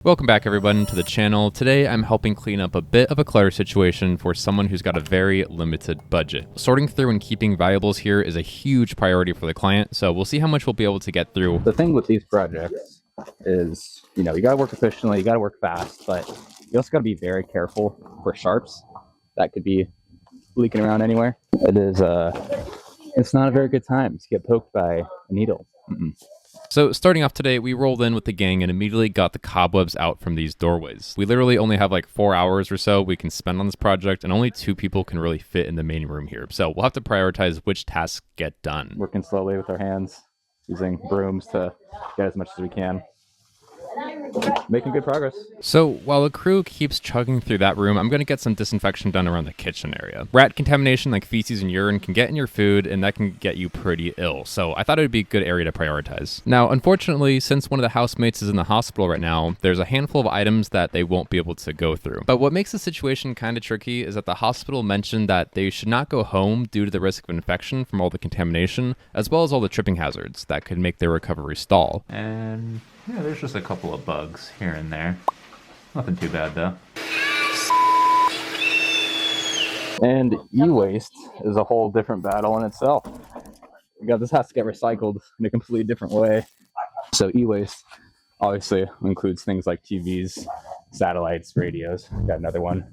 Welcome back everyone to the channel. Today I'm helping clean up a bit of a clutter situation for someone who's got a very limited budget. Sorting through and keeping valuables here is a huge priority for the client, so we'll see how much we'll be able to get through. The thing with these projects is, you gotta work efficiently, you gotta work fast, but you also gotta be very careful for sharps that could be leaking around anywhere. It's not a very good time to get poked by a needle. So starting off today, we rolled in with the gang and immediately got the cobwebs out from these doorways. We literally only have like 4 hours or so we can spend on this project, and only 2 people can really fit in the main room here. So we'll have to prioritize which tasks get done. Working slowly with our hands, using brooms to get as much as we can. Making good progress. So while the crew keeps chugging through that room, I'm going to get some disinfection done around the kitchen area. Rat contamination like feces and urine can get in your food, and that can get you pretty ill. So I thought it would be a good area to prioritize. Now, unfortunately, since one of the housemates is in the hospital right now, there's a handful of items that they won't be able to go through. But what makes the situation kind of tricky is that the hospital mentioned that they should not go home due to the risk of infection from all the contamination, as well as all the tripping hazards that could make their recovery stall. And yeah, there's just a couple of bugs here and there. Nothing too bad though. And e-waste is a whole different battle in itself. This has to get recycled in a completely different way. So e-waste obviously includes things like TVs, satellites, radios. Got another one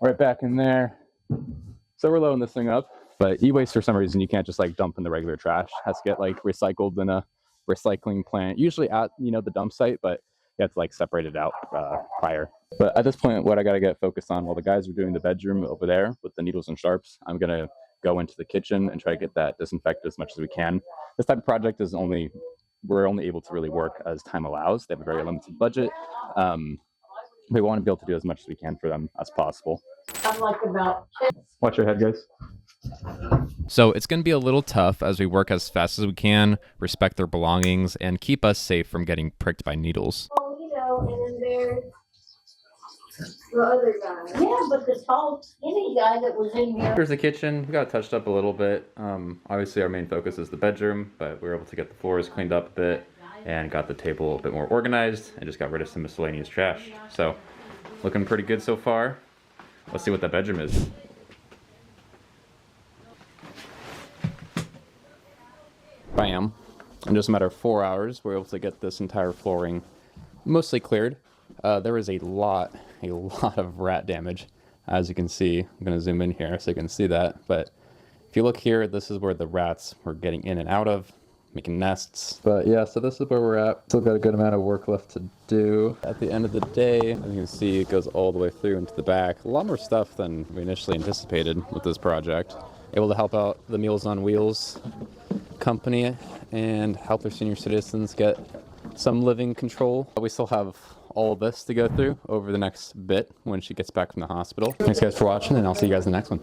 right back in there. So we're loading this thing up. But e-waste, for some reason, you can't just like dump in the regular trash. It has to get like recycled in a recycling plant, usually at the dump site, but you have to like separate it out prior. But at this point, what I got to get focused on, while the guys are doing the bedroom over there with the needles and sharps, I'm gonna go into the kitchen and try to get that disinfected as much as we can. This type of project is we're only able to really work as time allows. They have a very limited budget. We want to be able to do as much as we can for them as possible. Watch your head, guys. So it's going to be a little tough as we work as fast as we can, respect their belongings, and keep us safe from getting pricked by needles. And then there's the other guy. Yeah, but the tall, skinny guy that was in here. Here's the kitchen. We got it touched up a little bit. Obviously our main focus is the bedroom, but we were able to get the floors cleaned up a bit and got the table a bit more organized and just got rid of some miscellaneous trash. So looking pretty good so far. Let's see what that bedroom is. Bam. In just a matter of 4 hours, we're able to get this entire flooring mostly cleared. There is a lot of rat damage, as you can see. I'm going to zoom in here so you can see that. But if you look here, this is where the rats were getting in and out of, making nests. But yeah, so this is where we're at. Still got a good amount of work left to do. At the end of the day, as you can see, it goes all the way through into the back. A lot more stuff than we initially anticipated with this project. Able to help out the Meals on Wheels company and help their senior citizens get some living control. We still have all this to go through over the next bit when she gets back from the hospital. Thanks guys for watching, and I'll see you guys in the next one.